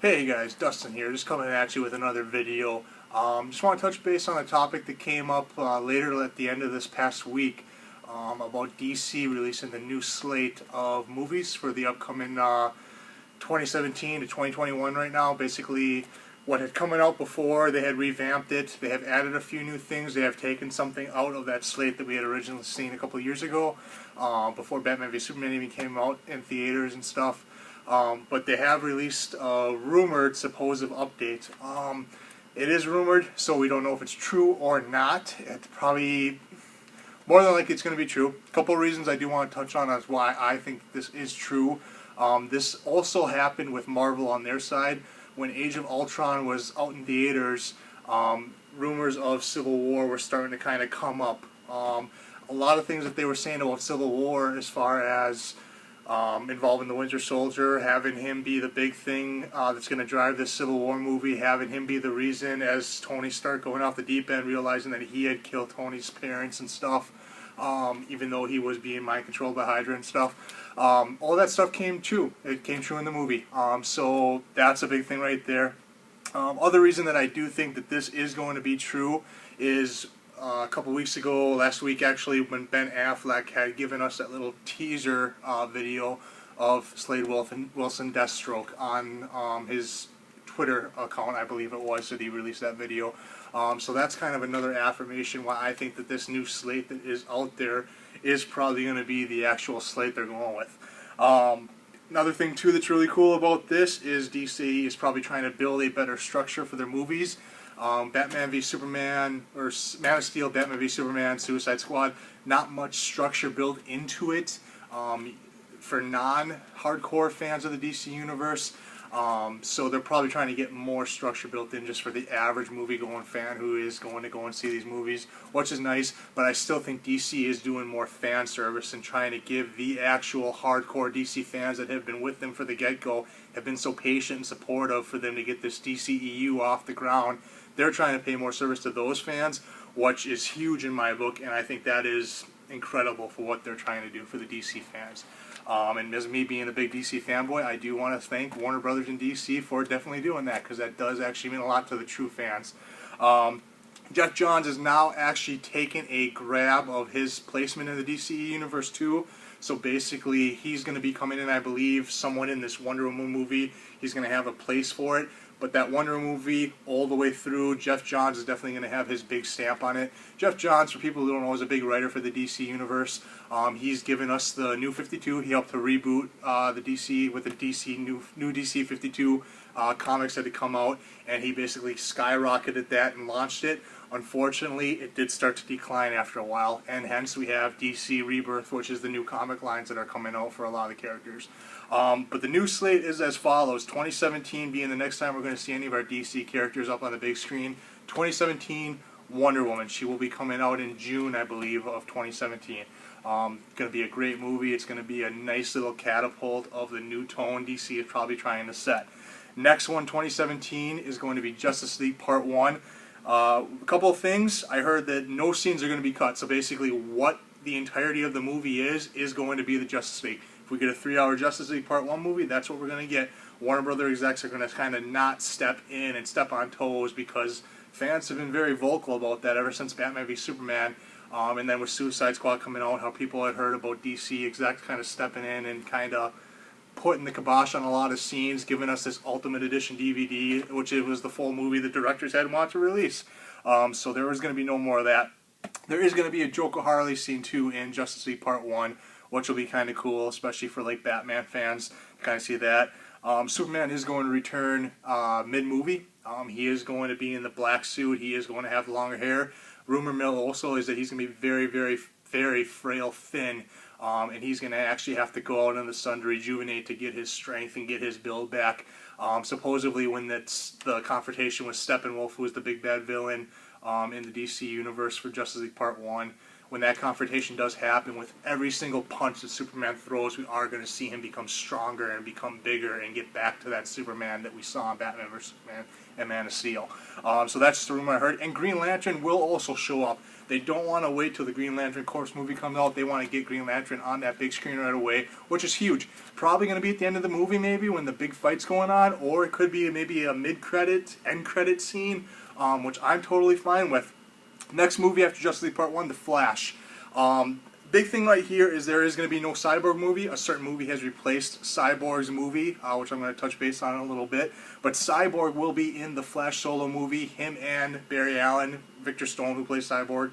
Hey guys, Dustin here, just coming at you with another video. Just want to touch base on a topic that came up later at the end of this past week about DC releasing the new slate of movies for the upcoming 2017 to 2021 right now. Basically, what had come out before, they had revamped it. They have added a few new things. They have taken something out of that slate that we had originally seen a couple of years ago, before Batman v Superman even came out in theaters and stuff. But they have released a rumored supposed update. It is rumored, so we don't know if it's true or not. It's probably more than likely it's going to be true. A couple of reasons I do want to touch on as why I think this is true. This also happened with Marvel on their side. When Age of Ultron was out in theaters, rumors of Civil War were starting to kind of come up. A lot of things that they were saying about Civil War as far as involving the Winter Soldier, having him be the big thing that's going to drive this Civil War movie, having him be the reason as Tony Stark going off the deep end, realizing that he had killed Tony's parents and stuff, even though he was being mind controlled by Hydra and stuff. All that stuff came true. It came true in the movie. So that's a big thing right there. Other reason that I do think that this is going to be true is a couple weeks ago, last week actually, when Ben Affleck had given us that little teaser video of Slade Wilson Deathstroke on his Twitter account, I believe it was, that he released that video. So that's kind of another affirmation why I think that this new slate that is out there is probably going to be the actual slate they're going with. Another thing too that's really cool about this is DC is probably trying to build a better structure for their movies. Batman v Superman, or Man of Steel, Batman v Superman, Suicide Squad, not much structure built into it for non-hardcore fans of the DC Universe. So they're probably trying to get more structure built in just for the average movie-going fan who is going to go and see these movies, which is nice, but I still think DC is doing more fan service and trying to give the actual hardcore DC fans that have been with them for the get-go, have been so patient and supportive for them to get this DCEU off the ground. They're trying to pay more service to those fans, which is huge in my book, and I think that is incredible for what they're trying to do for the DC fans. And as me being a big DC fanboy, I do want to thank Warner Brothers and DC for definitely doing that, because that does actually mean a lot to the true fans. Geoff Johns is now actually taking a grab of his placement in the DCE universe too. So basically, he's going to be coming in, I believe, someone in this Wonder Woman movie. He's going to have a place for it. But that Wonder Woman movie, all the way through, Geoff Johns is definitely going to have his big stamp on it. Geoff Johns, for people who don't know, is a big writer for the DC Universe. He's given us the New 52. He helped to reboot the DC with the new DC 52 comics that had come out, and he basically skyrocketed that and launched it. Unfortunately, it did start to decline after a while, and hence we have DC Rebirth, which is the new comic lines that are coming out for a lot of the characters. But the new slate is as follows. 2017 being the next time we're going to see any of our DC characters up on the big screen. 2017, Wonder Woman. She will be coming out in June, I believe, of 2017. Going to be a great movie. It's going to be a nice little catapult of the new tone DC is probably trying to set. Next one, 2017, is going to be Justice League Part 1. A couple of things. I heard that no scenes are going to be cut, so basically what the entirety of the movie is going to be the Justice League. If we get a 3-hour Justice League Part 1 movie, that's what we're going to get. Warner Brothers execs are going to kind of not step in and step on toes, because fans have been very vocal about that ever since Batman v Superman, and then with Suicide Squad coming out, how people had heard about DC execs kind of stepping in and kind of putting the kibosh on a lot of scenes, giving us this Ultimate Edition DVD, which it was the full movie the directors had wanted to release. So there was going to be no more of that. There is going to be a Joker Harley scene too in Justice League Part 1, which will be kind of cool, especially for like Batman fans. Kind of see that. Superman is going to return mid-movie. He is going to be in the black suit. He is going to have longer hair. Rumor mill also is that he's going to be very, very, very frail, thin. And he's going to actually have to go out in the sun to rejuvenate to get his strength and get his build back. Supposedly when the confrontation with Steppenwolf, who was the big bad villain in the DC Universe for Justice League Part 1, when that confrontation does happen, with every single punch that Superman throws, we are going to see him become stronger and become bigger and get back to that Superman that we saw in Batman vs. Superman and Man of Steel. So that's just the rumor I heard. And Green Lantern will also show up. They don't want to wait till the Green Lantern Corps movie comes out. They want to get Green Lantern on that big screen right away, which is huge. Probably going to be at the end of the movie maybe when the big fight's going on, or it could be maybe a mid-credit, end-credit scene, which I'm totally fine with. Next movie after Justice League Part 1, The Flash. Big thing right here is there is going to be no Cyborg movie. A certain movie has replaced Cyborg's movie, which I'm going to touch base on in a little bit. But Cyborg will be in the Flash solo movie. Him and Barry Allen, Victor Stone, who plays Cyborg,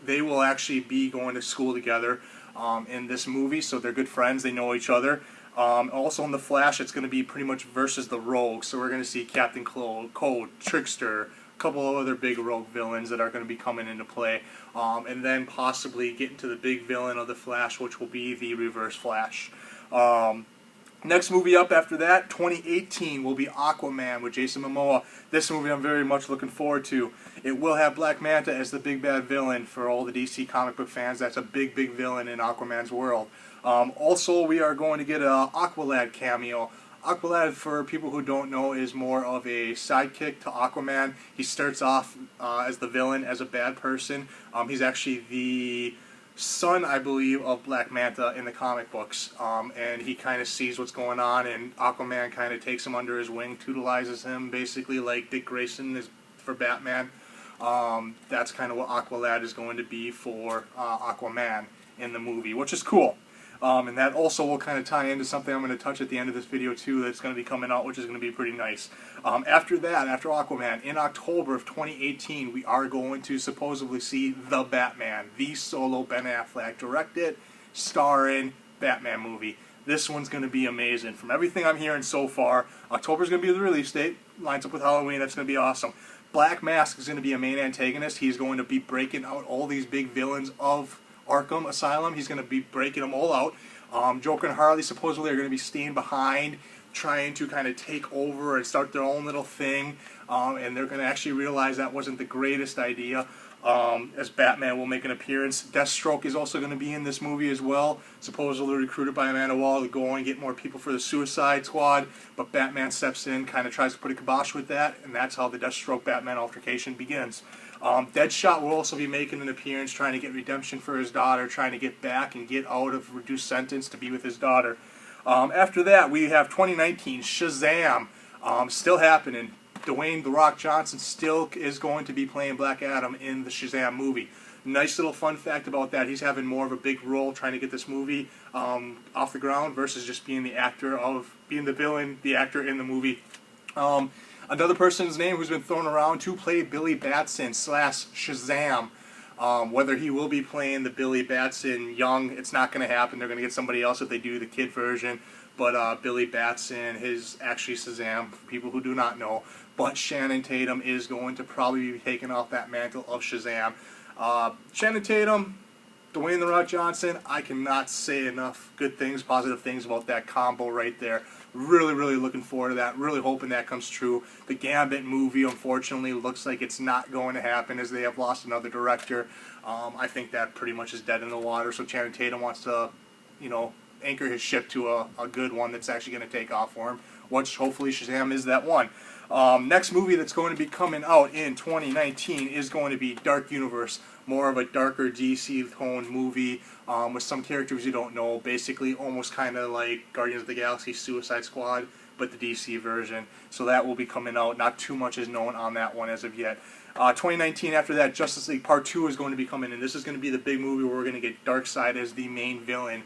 they will actually be going to school together in this movie, so they're good friends. They know each other. Also in the Flash, it's going to be pretty much versus the Rogues. So we're going to see Captain Cold, Trickster, couple of other big rogue villains that are going to be coming into play, and then possibly get into the big villain of the Flash, which will be the Reverse Flash. Next movie up after that, 2018, will be Aquaman with Jason Momoa. This movie I'm very much looking forward to. It will have Black Manta as the big bad villain for all the DC comic book fans. That's a big, big villain in Aquaman's world. Also, we are going to get an Aqualad cameo. Aqualad, for people who don't know, is more of a sidekick to Aquaman. He starts off as the villain, as a bad person. He's actually the son, I believe, of Black Manta in the comic books. And he kind of sees what's going on, and Aquaman kind of takes him under his wing, tutelizes him, basically like Dick Grayson is for Batman. That's kind of what Aqualad is going to be for Aquaman in the movie, which is cool. And that also will kind of tie into something I'm going to touch at the end of this video too, that's going to be coming out, which is going to be pretty nice. After that, after Aquaman, in October of 2018, we are going to supposedly see The Batman, VSolo Ben Affleck, directed, starring Batman movie. This one's going to be amazing. From everything I'm hearing so far, October is going to be the release date. Lines up with Halloween. That's going to be awesome. Black Mask is going to be a main antagonist. He's going to be breaking out all these big villains of Arkham Asylum. He's going to be breaking them all out. Joker and Harley supposedly are going to be staying behind, trying to kind of take over and start their own little thing, and they're going to actually realize that wasn't the greatest idea, as Batman will make an appearance. Deathstroke is also going to be in this movie as well, supposedly recruited by Amanda Waller to go and get more people for the Suicide Squad, but Batman steps in, kind of tries to put a kibosh with that, and that's how the Deathstroke-Batman altercation begins. Deadshot will also be making an appearance, trying to get redemption for his daughter, trying to get back and get out of reduced sentence to be with his daughter. After that, we have 2019, Shazam, still happening. Dwayne "The Rock" Johnson still is going to be playing Black Adam in the Shazam movie. Nice little fun fact about that, he's having more of a big role trying to get this movie off the ground versus just being the actor of, being the villain, the actor in the movie. Another person's name who's been thrown around to play Billy Batson / Shazam. Whether he will be playing the Billy Batson young, it's not going to happen. They're going to get somebody else if they do the kid version. But Billy Batson is actually Shazam, for people who do not know. But Shannon Tatum is going to probably be taking off that mantle of Shazam. Shannon Tatum, Dwayne "The Rock" Johnson, I cannot say enough good things, positive things about that combo right there. Really, really looking forward to that. Really hoping that comes true. The Gambit movie, unfortunately, looks like it's not going to happen as they have lost another director. I think that pretty much is dead in the water. So Channing Tatum wants to, anchor his ship to a good one that's actually going to take off for him, which hopefully Shazam is that one. Next movie that's going to be coming out in 2019 is going to be Dark Universe. More of a darker DC-toned movie with some characters you don't know. Basically almost kind of like Guardians of the Galaxy Suicide Squad, but the DC version. So that will be coming out. Not too much is known on that one as of yet. 2019, after that, Justice League Part 2 is going to be coming in. This is going to be the big movie where we're going to get Darkseid as the main villain.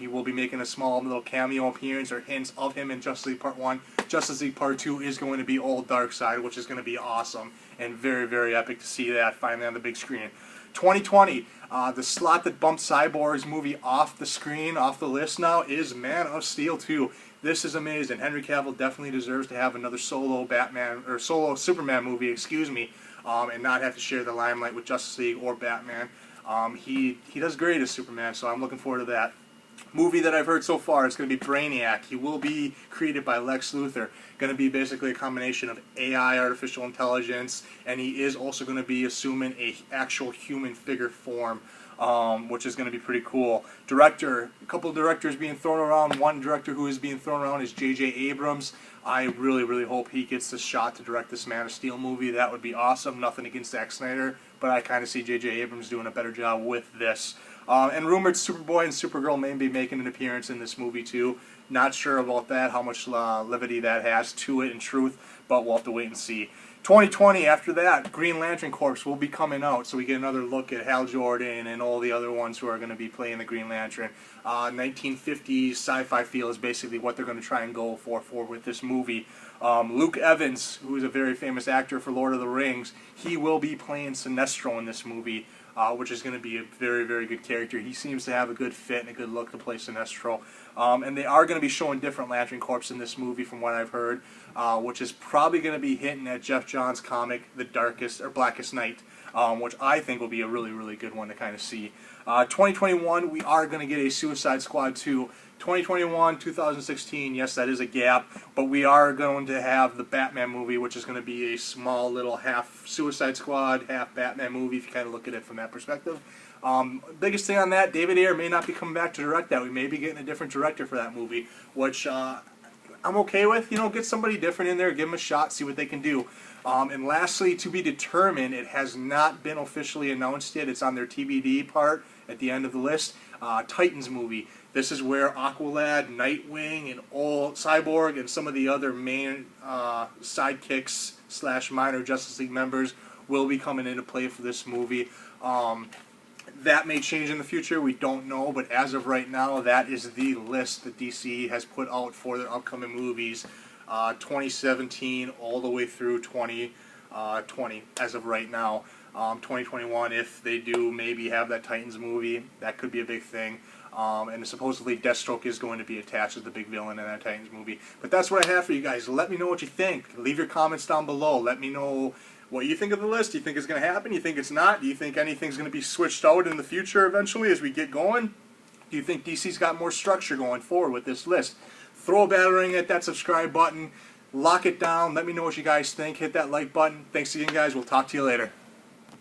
He will be making a small little cameo appearance or hints of him in Justice League Part 1. Justice League Part 2 is going to be all Darkseid, which is going to be awesome and very, very epic to see that finally on the big screen. 2020, the slot that bumped Cyborg's movie off the screen, off the list now, is Man of Steel 2. This is amazing. Henry Cavill definitely deserves to have another solo Batman, or solo Superman movie, and not have to share the limelight with Justice League or Batman. He does great as Superman, so I'm looking forward to that. movie that I've heard so far is going to be Brainiac. He will be created by Lex Luthor. Going to be basically a combination of AI, artificial intelligence, and he is also going to be assuming a actual human figure form, which is going to be pretty cool. Director, a couple of directors being thrown around. One director who is being thrown around is J.J. Abrams. I really, really hope he gets the shot to direct this Man of Steel movie. That would be awesome. Nothing against Zack Snyder, but I kind of see J.J. Abrams doing a better job with this. And rumored Superboy and Supergirl may be making an appearance in this movie too. Not sure about that, how much levity that has to it in truth, but we'll have to wait and see. 2020, after that, Green Lantern Corps will be coming out, so we get another look at Hal Jordan and all the other ones who are going to be playing the Green Lantern. 1950s sci-fi feel is basically what they're going to try and go for with this movie. Luke Evans, who is a very famous actor for Lord of the Rings, he will be playing Sinestro in this movie, which is going to be a very, very good character. He seems to have a good fit and a good look to play Sinestro. And they are going to be showing different Lantern Corps in this movie from what I've heard, which is probably going to be hinting at Geoff Johns' comic, The Darkest or Blackest Night, which I think will be a really, really good one to kind of see. 2021, we are going to get a Suicide Squad 2. 2021, 2016, yes, that is a gap, but we are going to have the Batman movie, which is going to be a small little half Suicide Squad, half Batman movie, if you kind of look at it from that perspective. Biggest thing on that, David Ayer may not be coming back to direct that. We may be getting a different director for that movie, which I'm okay with. You know, get somebody different in there, give them a shot, see what they can do. And lastly, to be determined, it has not been officially announced yet. It's on their TBD part at the end of the list. Titans movie. This is where Aqualad, Nightwing, and all Cyborg and some of the other main sidekicks / minor Justice League members will be coming into play for this movie. That may change in the future, we don't know, but as of right now, that is the list that DC has put out for their upcoming movies, 2017 all the way through 2020 as of right now. 2021, if they do maybe have that Titans movie, that could be a big thing. And supposedly Deathstroke is going to be attached as the big villain in that Titans movie. But that's what I have for you guys. Let me know what you think. Leave your comments down below. Let me know what you think of the list. Do you think it's going to happen? Do you think it's not? Do you think anything's going to be switched out in the future eventually as we get going? Do you think DC's got more structure going forward with this list? Throw a battering at that subscribe button. Lock it down. Let me know what you guys think. Hit that like button. Thanks again, guys. We'll talk to you later.